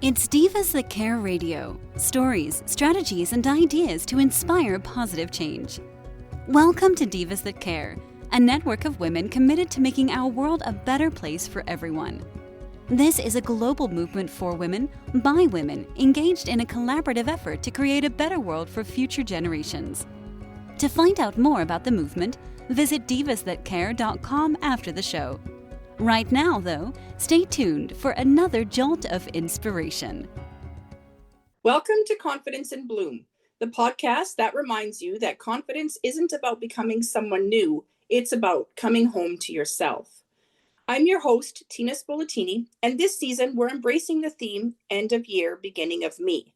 It's Divas That Care Radio. Stories, strategies, and ideas to inspire positive change. Welcome to Divas That Care, a network of women committed to making our world a better place for everyone. This is a global movement for women, by women, engaged in a collaborative effort to create a better world for future generations. To find out more about the movement, visit divasthatcare.com after the show. Right now, though, stay tuned for another jolt of inspiration. Welcome to Confidence in Bloom, the podcast that reminds you that confidence isn't about becoming someone new, it's about coming home to yourself. I'm your host, Tina Spoletini, and this season we're embracing the theme, End of Year, Beginning of Me,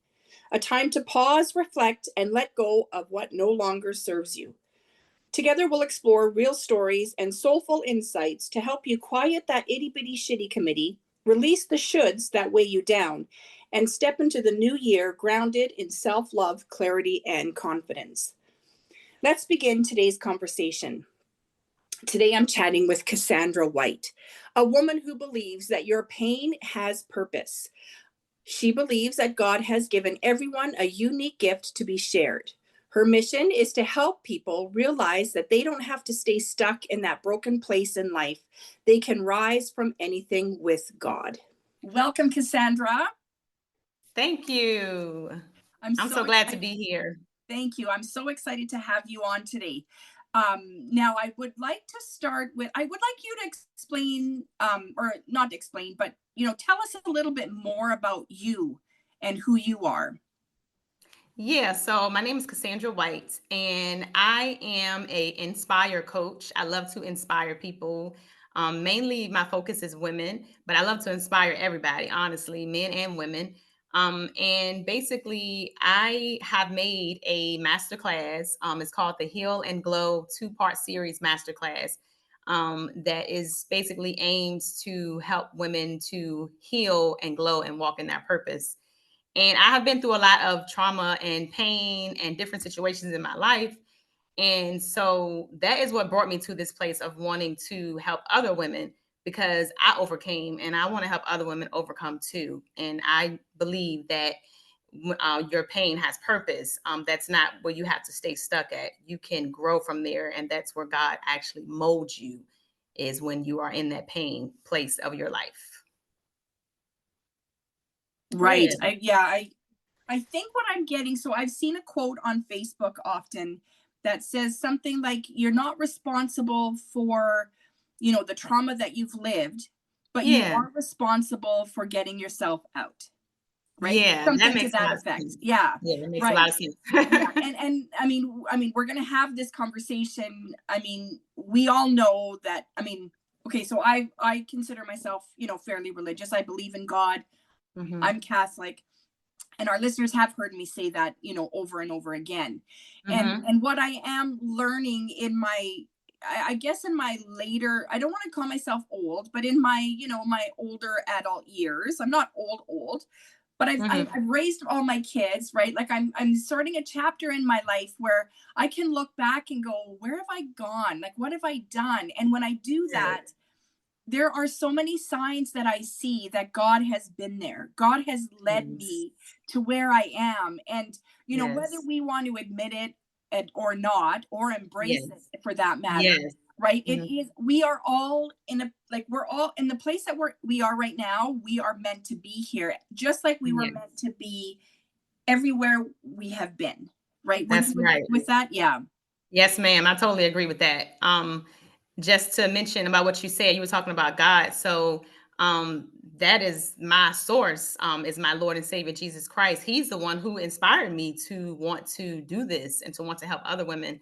a time to pause, reflect, and let go of what no longer serves you. Together, we'll explore real stories and soulful insights to help you quiet that itty-bitty shitty committee, release the shoulds that weigh you down, and step into the new year grounded in self-love, clarity, and confidence. Let's begin today's conversation. Today, I'm chatting with Cassandra White, a woman who believes that your pain has purpose. She believes that God has given everyone a unique gift to be shared. Her mission is to help people realize that they don't have to stay stuck in that broken place in life. They can rise from anything with God. Welcome, Cassandra. Thank you. I'm so glad to be here. Thank you. I'm so excited to have you on today. Now, I would like to start with, I would like you to explain, or not explain, but, tell us a little bit more about you and who you are. Yeah, so my name is Cassandra White, and I am a Inspire coach. I love to inspire people. Mainly my focus is women, but I love to inspire everybody, honestly, men and women. And basically, I have made a masterclass. It's called the Heal and Glow 2-part series masterclass. That is basically aims to help women to heal and glow and walk in their purpose. And I have been through a lot of trauma and pain and different situations in my life. And so that is what brought me to this place of wanting to help other women, because I overcame and I want to help other women overcome too. And I believe that your pain has purpose. That's not where you have to stay stuck at. You can grow from there. And that's where God actually molds you, is when you are in that pain place of your life. Right. I think what I'm getting, so I've seen a quote on Facebook often that says something like, you're not responsible for, the trauma that you've lived, but you are responsible for getting yourself out. Right. Yeah, something that makes to that effect. Yeah. Yeah, that makes a lot of sense. Yeah. And I mean, we're going to have this conversation. I mean, we all know that, okay, so I consider myself, fairly religious. I believe in God. Mm-hmm. I'm Catholic, and our listeners have heard me say that, over and over again. Mm-hmm. And what I am learning in my, I guess in my later, I don't want to call myself old, but in my, my older adult years, I'm not old, but I've raised all my kids, right? Like I'm starting a chapter in my life where I can look back and go, where have I gone? Like, what have I done? And when I do that, there are so many signs that I see that God has been there. God has led me to where I am. And, whether we want to admit it or not, or embrace it for that matter, right? Mm-hmm. It is, we are all we're all in the place that we are right now. We are meant to be here, just like we were meant to be everywhere we have been, right? That's right. With that, yeah. Yes, ma'am. I totally agree with that. Just to mention about what you said, you were talking about God. So that is my source, is my Lord and Savior, Jesus Christ. He's the one who inspired me to want to do this and to want to help other women.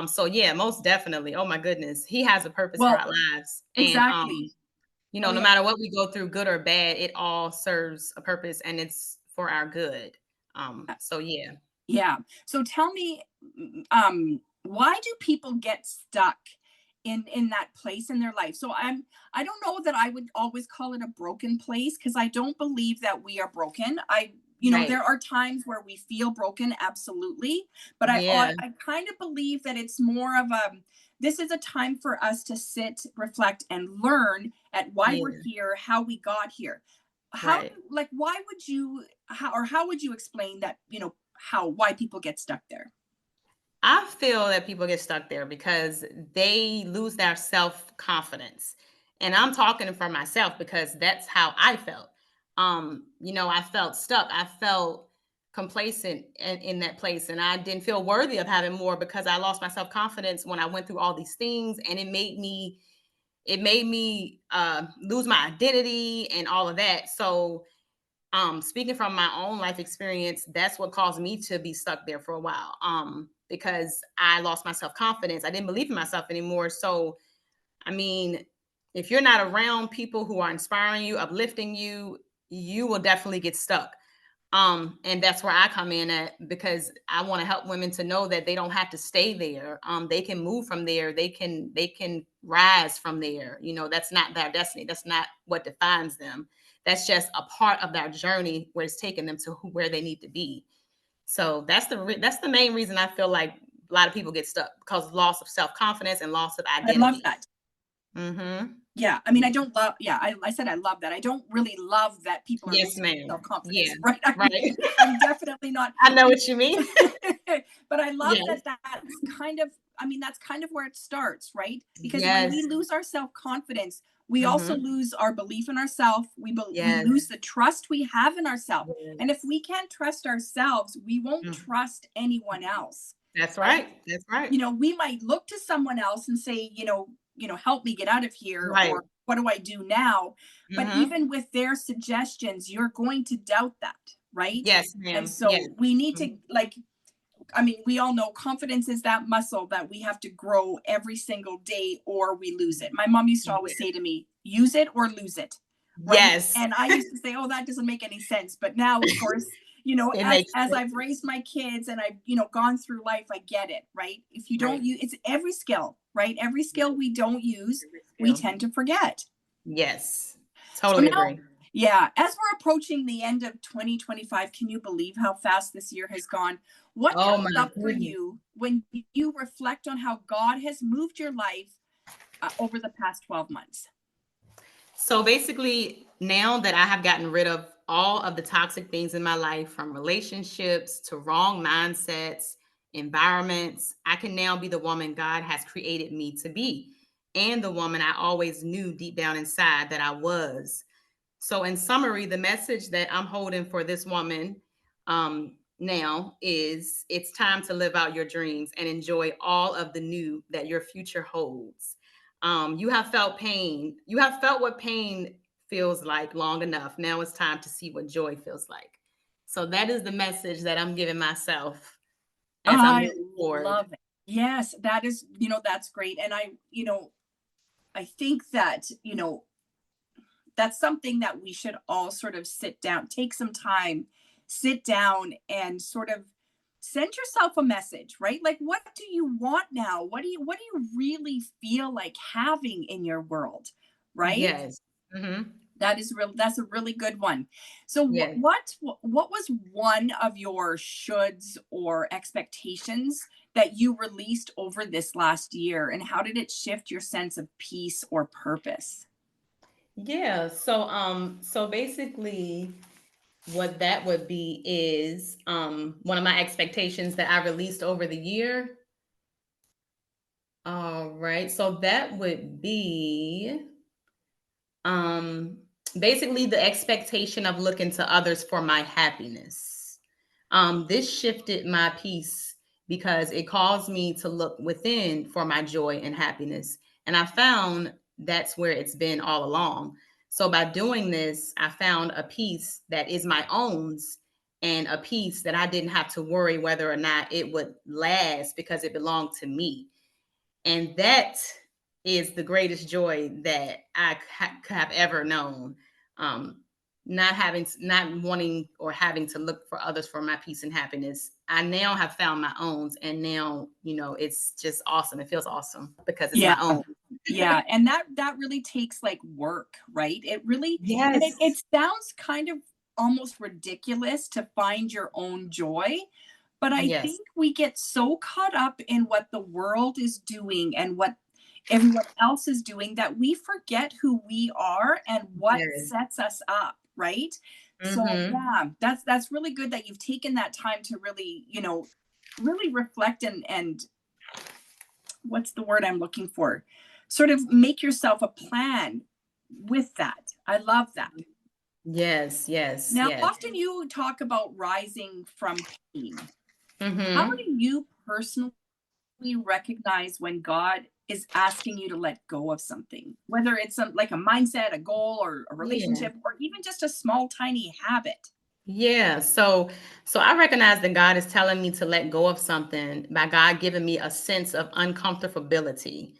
So yeah, most definitely. Oh my goodness. He has a purpose for our lives. Exactly. And, no matter what we go through, good or bad, it all serves a purpose and it's for our good. So yeah. Yeah. So tell me, why do people get stuck in that place in their life? So I don't know that I would always call it a broken place, because I don't believe that we are broken. There are times where we feel broken, absolutely, but I kind of believe that it's more of this is a time for us to sit, reflect, and learn at why we're here, how we got here. Right. like, why would you, how would you explain that, why people get stuck there? I feel that people get stuck there because they lose their self-confidence. And I'm talking for myself because that's how I felt. I felt stuck. I felt complacent in that place. And I didn't feel worthy of having more because I lost my self-confidence when I went through all these things, and it made me lose my identity and all of that. So speaking from my own life experience, that's what caused me to be stuck there for a while. Because I lost my self-confidence. I didn't believe in myself anymore. So, I mean, if you're not around people who are inspiring you, uplifting you, you will definitely get stuck. And that's where I come in at, because I want to help women to know that they don't have to stay there. They can move from there. They can rise from there. That's not their destiny. That's not what defines them. That's just a part of their journey where it's taking them to where they need to be. So that's the main reason I feel like a lot of people get stuck, because loss of self-confidence and loss of I love identity. that. Mm-hmm. Yeah. I mean, I don't love, yeah, I said I love that. I don't really love that people are Yes, losing ma'am. self-confidence, Yeah. right? Right. I'm definitely not. I know what you mean. But I love Yes. that's kind of where it starts, right? Because when Yes. we lose our self-confidence, we also Mm-hmm. lose our belief in ourselves. We Yes. lose the trust we have in ourselves. And if Yes. we can't trust ourselves, we won't Mm. trust anyone else, That's right? right. That's right. We might look to someone else and say, help me get out of here, Right. or what do I do now? But Mm-hmm. even with their suggestions, you're going to doubt that, right? Yes, And ma'am. Yes. so we need Mhm. to, like, we all know confidence is that muscle that we have to grow every single day, or we lose it. My mom used to always say to me, use it or lose it, right? Yes. And I used to say, oh, that doesn't make any sense. But now, of course, It as makes as sense. I've raised my kids and I've, gone through life, I get it, right? If you don't Right. use, it's every skill, right? Every skill we don't use, Every we skill. tend to forget. Yes. So Totally now, agree. yeah, as we're approaching the end of 2025, can you believe how fast this year has gone? What Oh comes my up for goodness. you when you reflect on how God has moved your life over the past 12 months? So basically, now that I have gotten rid of all of the toxic things in my life, from relationships to wrong mindsets, environments, I can now be the woman God has created me to be, and the woman I always knew deep down inside that I was. So, in summary, the message that I'm holding for this woman now is, it's time to live out your dreams and enjoy all of the new that your future holds. You have felt pain. You have felt what pain feels like long enough. Now it's time to see what joy feels like. So that is the message that I'm giving myself as I'm I moving forward. love it. Yes, that is, that's great. And I think that, that's something that we should all sort of sit down, take some time, sit down and sort of send yourself a message, right? Like, what do you want now? What do you really feel like having in your world, right? Yes. Hmm. That's a really good one. So Yes. what was one of your shoulds or expectations that you released over this last year, and how did it shift your sense of peace or purpose? Yeah. So basically, what that would be is, one of my expectations that I released over the year. All right. So that would be, um basically, the expectation of looking to others for my happiness. This shifted my peace because it caused me to look within for my joy and happiness. And I found that's where it's been all along. So by doing this, I found a peace that is my own, and a peace that I didn't have to worry whether or not it would last, because it belonged to me. And that is the greatest joy that I have ever known. Um, not wanting or having to look for others for my peace and happiness. I now have found my own, and now, it's just awesome. It feels awesome because it's Yeah. my own. Yeah, and that really takes, like, work, right? It really, and Yes. it sounds kind of almost ridiculous to find your own joy, but I Yes. think we get so caught up in what the world is doing and what everyone else is doing that we forget who we are and what Yes. sets us up. right? So Mm-hmm. yeah, that's really good that you've taken that time to really, really reflect and what's the word I'm looking for? Sort of make yourself a plan with that. I love that. Yes, yes, Now, yes. often you talk about rising from pain. How Mm-hmm. do you personally recognize when God is asking you to let go of something, whether it's like a mindset, a goal, or a Yeah. relationship, or even just a small, tiny habit? Yeah. So I recognize that God is telling me to let go of something by God giving me a sense of uncomfortability.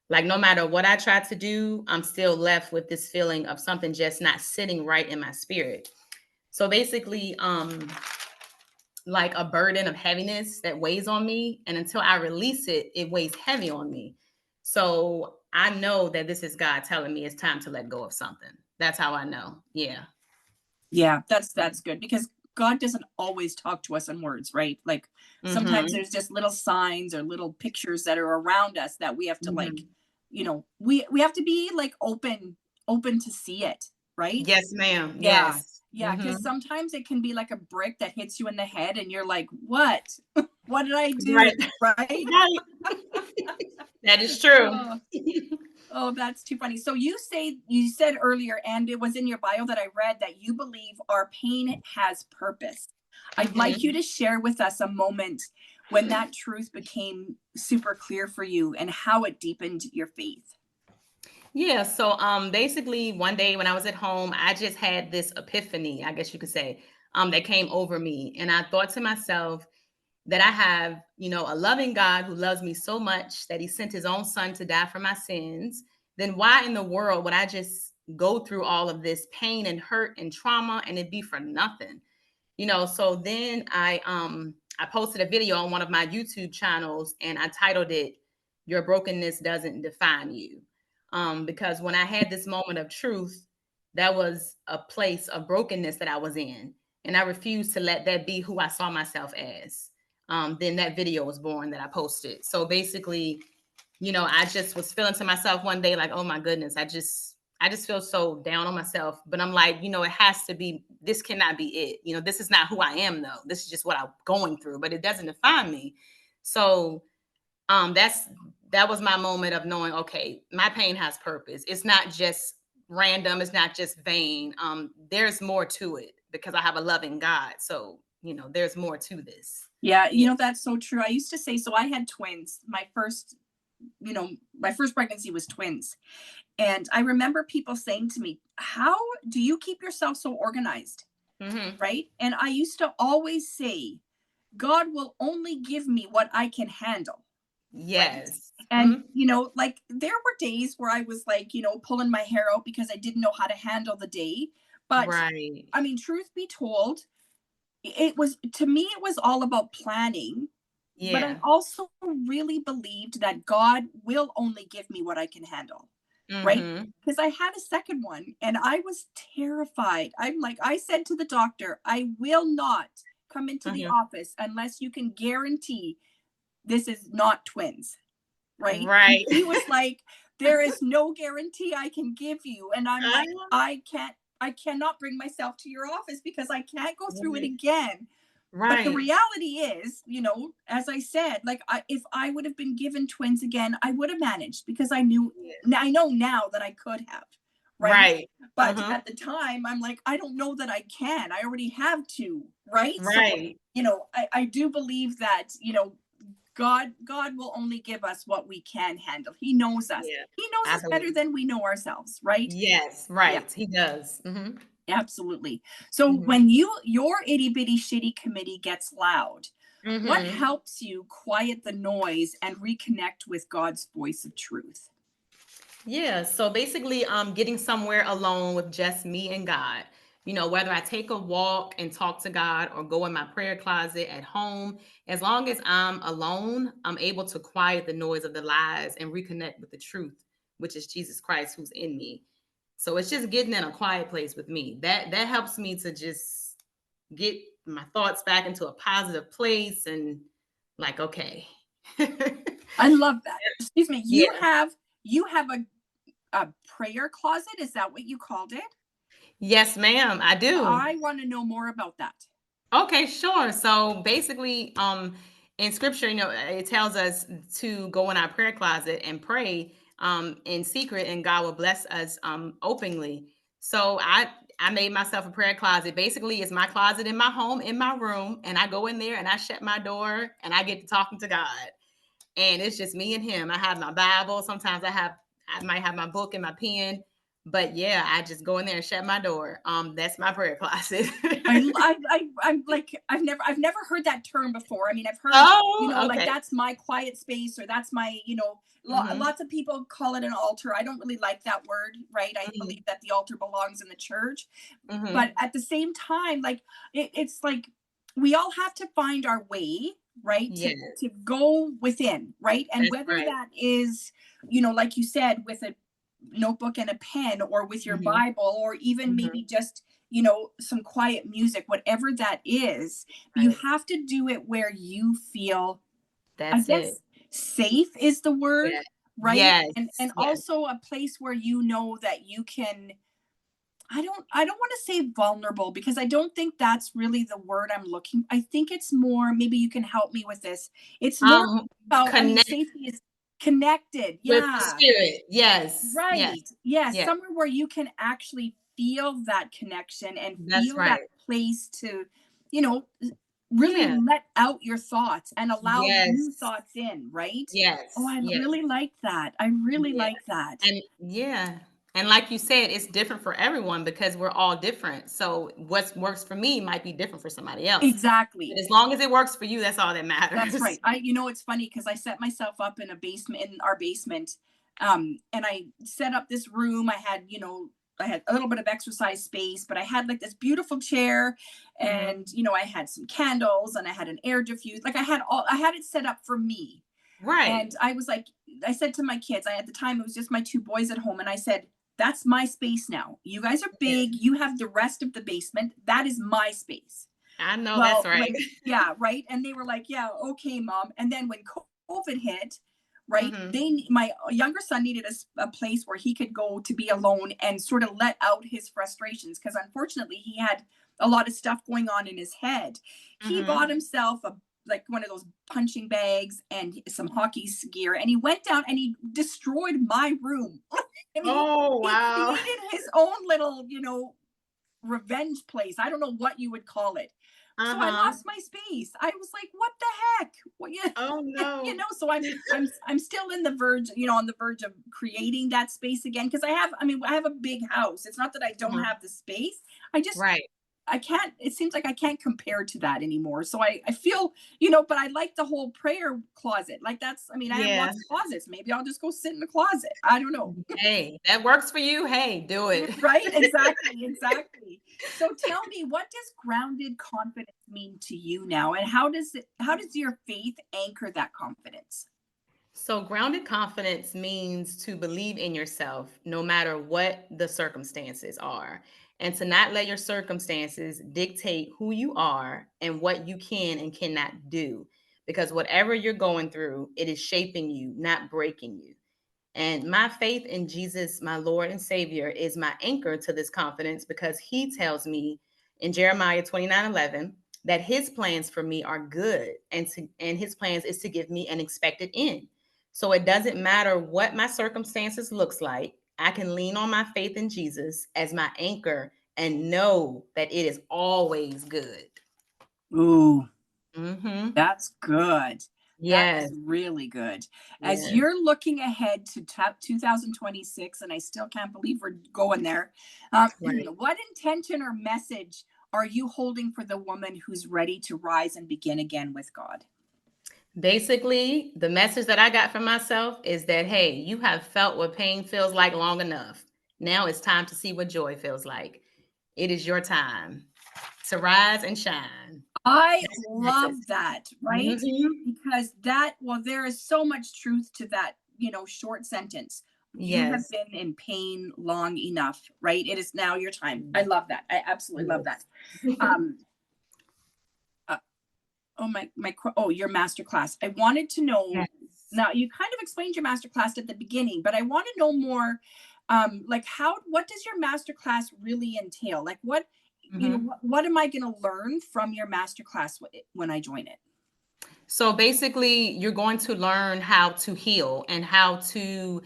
Like no matter what I try to do, I'm still left with this feeling of something just not sitting right in my spirit. So basically, like a burden of heaviness that weighs on me. And until I release it, it weighs heavy on me. So I know that this is God telling me it's time to let go of something. That's how I know. Yeah. Yeah, that's good because God doesn't always talk to us in words, right? Like sometimes Mm-hmm. there's just little signs or little pictures that are around us that we have to like, Mm-hmm. we have to be like open to see it, right? Yes, ma'am. Yeah. Yes. Yeah, Mm-hmm. because sometimes it can be like a brick that hits you in the head and you're like, what? What did I do? Right. Right? Right. That is true. Oh, oh, that's too funny. So you said earlier, and it was in your bio that I read that you believe our pain has purpose. I'd like you Mm-hmm. to share with us a moment when that truth became super clear for you and how it deepened your faith. Yeah, so basically one day when I was at home, I just had this epiphany, I guess you could say, that came over me. And I thought to myself that I have, a loving God who loves me so much that he sent his own son to die for my sins. Then why in the world would I just go through all of this pain and hurt and trauma and it be for nothing? So then I posted a video on one of my YouTube channels and I titled it Your Brokenness Doesn't Define You. Because when I had this moment of truth, that was a place of brokenness that I was in. And I refused to let that be who I saw myself as. Then that video was born that I posted. So basically, I just was feeling to myself one day like, oh my goodness, I just feel so down on myself. But I'm like, it has to be, this cannot be it. This is not who I am though. This is just what I'm going through, but it doesn't define me. So that was my moment of knowing, okay, my pain has purpose. It's not just random, it's not just vain. There's more to it because I have a loving God. So, there's more to this. Yeah, Yeah. that's so true. I used to say, so I had twins. My first pregnancy was twins. And I remember people saying to me, how do you keep yourself so organized? Hmm. Right. And I used to always say, God will only give me what I can handle. Right. Yes. And, Hmm. like there were days where I was like, pulling my hair out because I didn't know how to handle the day. But Right. I mean, truth be told, to me, it was all about planning. But I Yeah. also really believed that God will only give me what I can handle. Right? Hmm. Because I had a second one and I was terrified. I said to the doctor, I will not come into the Hmm. office unless you can guarantee this is not twins. Right? And Right. he was like, there is no guarantee I can give you. And I'm like, I cannot bring myself to your office because I can't go through it Right. again. But the Right. reality is, as I said, like if I would have been given twins again, I would have managed because I know now that I could have, right? Right. But Uh-huh. at the time, I'm like, I don't know that I can. I already have two, right? So, Right. I do believe that, God will only give us what we can handle. He knows us. Yeah. He knows I us better believe. than we know ourselves, right? Yes. Yeah. Right. He does. Hmm. Absolutely. So Hmm. when your itty bitty shitty committee gets loud, what Hmm. helps you quiet the noise and reconnect with God's voice of truth? Yeah. So basically, getting somewhere alone with just me and God. Whether I take a walk and talk to God or go in my prayer closet at home, as long as I'm alone, I'm able to quiet the noise of the lies and reconnect with the truth, which is Jesus Christ who's in me. So it's just getting in a quiet place with me. That helps me to just get my thoughts back into a positive place and like, okay. I love that. Excuse me. Yeah. You have a prayer closet. Is that what you called it? Yes, ma'am, I do. I want to know more about that. Okay, sure. So basically, in scripture, it tells us to go in our prayer closet and pray in secret, and God will bless us openly. So I made myself a prayer closet. Basically, it's my closet in my home, in my room, and I go in there and I shut my door and I get to talking to God. And it's just me and him. I have my Bible. Sometimes I might have my book and my pen, but yeah, I just go in there and shut my door. That's my prayer closet. I'm like, I've never heard that term before. I mean, I've heard, Oh, like okay. that's my quiet space, or that's my, Mhm, lots of people call it an altar. I don't really like that word, right? I mhm, believe that the altar belongs in the church. But mhm. at the same time, like it's like we all have to find our way, right? To Yes, go within, right? And that's whether right. that is, like you said, with a notebook and a pen, or with your Mhm, Bible, or even mhm. maybe just, some quiet music, whatever that is, you Right. have to do it where you feel, I That's it. guess, safe is the word, Yeah. right? Yes, And yes. also a place where you know that you can, I don't want to say vulnerable, because I don't think that's really the word I'm looking. I think it's more, maybe you can help me with this. It's more Um, about, I mean, Connect safety is connected. with the Yeah. spirit. Yes, yes, Right. Yes. yes. Somewhere where you can actually feel that connection and That's feel that right. place to, you know, really Yeah. let out your thoughts and allow new Yes, thoughts in, right? Oh, yes, I yes. really like that. I really Yeah. like that. And yeah. And like you said, it's different for everyone because we're all different. So what works for me might be different for somebody else. But Exactly. as long as it works for you, that's all that That's matters. right. It's funny because I set myself up in a basement, in our basement. And I set up this room. I had a little bit of exercise space, but I had like this beautiful chair, Mhm. and, I had some candles, and I had an air diffuse. Like I had it set up for me. Right. And I was like, I said to my kids, at the time, it was just my two boys at home. And I said, that's my space now. You guys are Yeah. big. You have the rest of the basement. That is my space. I know that's Well, right. yeah, right. And they were like, yeah, okay, mom. And then when COVID hit, right, Mhm. my younger son needed a place where he could go to be alone and sort of let out his frustrations. Cause unfortunately, he had a lot of stuff going on in his head. He Mhm. bought himself like one of those punching bags and some hockey gear, and he went down and he destroyed my room. I mean, Oh, he wow. created his own little, revenge place. I don't know what you would call it. So I Uh-huh. lost my space. I was like, what the heck? Well, yeah, Oh, no. so I'm still in the verge, on the verge of creating that space again, because I have a big house. It's not that I don't Mhm. have the space. I just Right. I can't, it seems like I can't compare to that anymore. So I feel, but I like the whole prayer closet. Like I have Yeah. lots of closets. Maybe I'll just go sit in the closet. I don't know. Hey, that works for you. Hey, do it. Right? Exactly. Exactly. So tell me, what does grounded confidence mean to you now? And how does your faith anchor that confidence? So, grounded confidence means to believe in yourself no matter what the circumstances are, and to not let your circumstances dictate who you are and what you can and cannot do. Because whatever you're going through, it is shaping you, not breaking you. And my faith in Jesus, my Lord and Savior, is my anchor to this confidence because he tells me in Jeremiah 29:11 that his plans for me are good and his plans is to give me an expected end. So it doesn't matter what my circumstances looks like. I can lean on my faith in Jesus as my anchor and know that it is always good. Ooh, Mhm. that's good. That Yes, is really good. As yes. you're looking ahead to 2026, and I still can't believe we're going there, Right. what intention or message are you holding for the woman who's ready to rise and begin again with God? Basically, the message that I got from myself is that, hey, you have felt what pain feels like long enough. Now it's time to see what joy feels like. It is your time to rise and shine. I That's the message. love that, right? Mhm. Because there is so much truth to that, short sentence. You have Yes. been in pain long enough, right? It is now your time. I love that. I absolutely love that. Yes. Um, uh, your master class. I wanted to know, Yes. now you kind of explained your master class at the beginning, but I want to know more. like what does your masterclass really entail? Like what, Mhm. what am I going to learn from your masterclass when I join it? So basically, you're going to learn how to heal and how to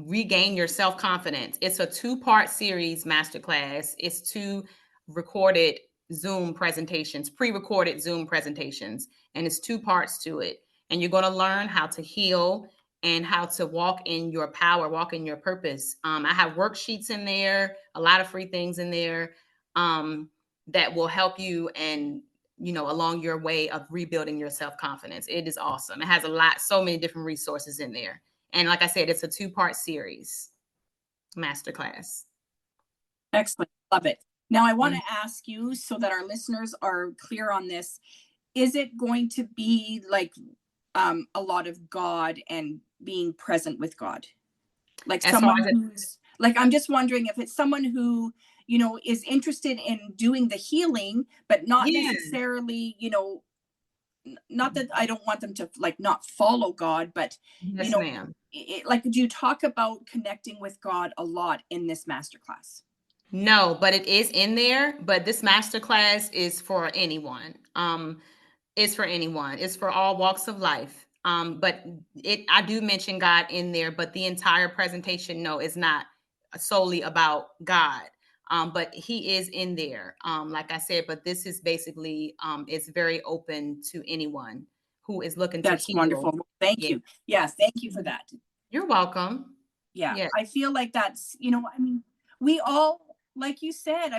regain your self confidence. It's a 2-part series masterclass. It's 2 recorded Zoom presentations, pre recorded Zoom presentations, and it's 2 parts to it. And you're going to learn how to heal and how to walk in your power, walk in your purpose. I have worksheets in there, a lot of free things in there that will help you and along your way of rebuilding your self-confidence. It is awesome. It has so many different resources in there. And like I said, it's a 2-part series masterclass. Excellent. Love it. Now I want to ask you, so that our listeners are clear on this, is it going to be like a lot of God and being present with God? Like someone who's like, I'm just wondering if it's someone who, is interested in doing the healing, but not necessarily, not that I don't want them to like not follow God, but yes, ma'am. Like, do you talk about connecting with God a lot in this masterclass? No, but it is in there. But this masterclass is for anyone. It's for anyone. It's for all walks of life. But I do mention God in there, but the entire presentation, no, is not solely about God. But he is in there, like I said, but this is basically, it's very open to anyone who is looking to heal. That's wonderful. Well, thank you. Yes, thank you for that. You're welcome. Yeah, I feel like that's, we all, like you said,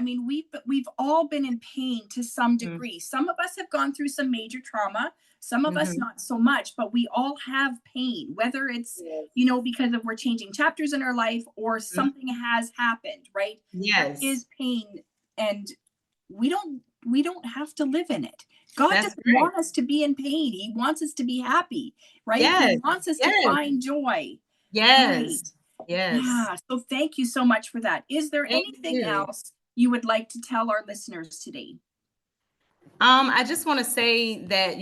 we've all been in pain to some degree. Some of us have gone through some major trauma, some of us not so much, but we all have pain, whether it's, because we're changing chapters in our life or something has happened, right? Yes. There is pain, and we don't have to live in it. God doesn't want us to be in pain. He wants us to be happy, right? He wants us to find joy. Yes. Right. Yes. Yeah. So thank you so much for that. Is there anything else you would like to tell our listeners today? I just want to say that,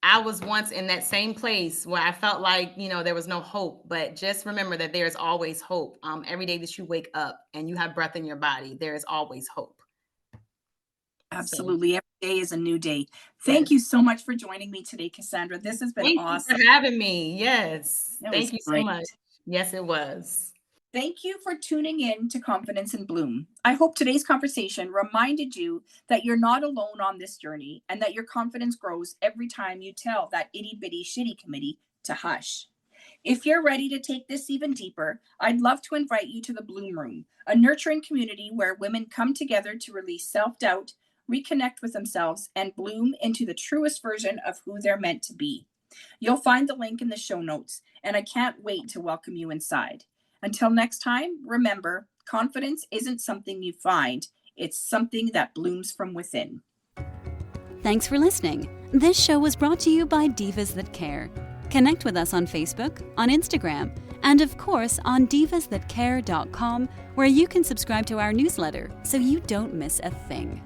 I was once in that same place where I felt like, there was no hope, but just remember that there's always hope. Every day that you wake up and you have breath in your body, there is always hope. Absolutely. Every day is a new day. Thank you so much for joining me today, Cassandra. This has been awesome. Thank you for having me. Yes. Thank you so much. Yes, it was. Thank you for tuning in to Confidence in Bloom. I hope today's conversation reminded you that you're not alone on this journey and that your confidence grows every time you tell that itty bitty shitty committee to hush. If you're ready to take this even deeper, I'd love to invite you to the Bloom Room, a nurturing community where women come together to release self-doubt, reconnect with themselves, and bloom into the truest version of who they're meant to be. You'll find the link in the show notes, and I can't wait to welcome you inside. Until next time, remember, confidence isn't something you find, it's something that blooms from within. Thanks for listening. This show was brought to you by Divas That Care. Connect with us on Facebook, on Instagram, and of course on divasthatcare.com, where you can subscribe to our newsletter so you don't miss a thing.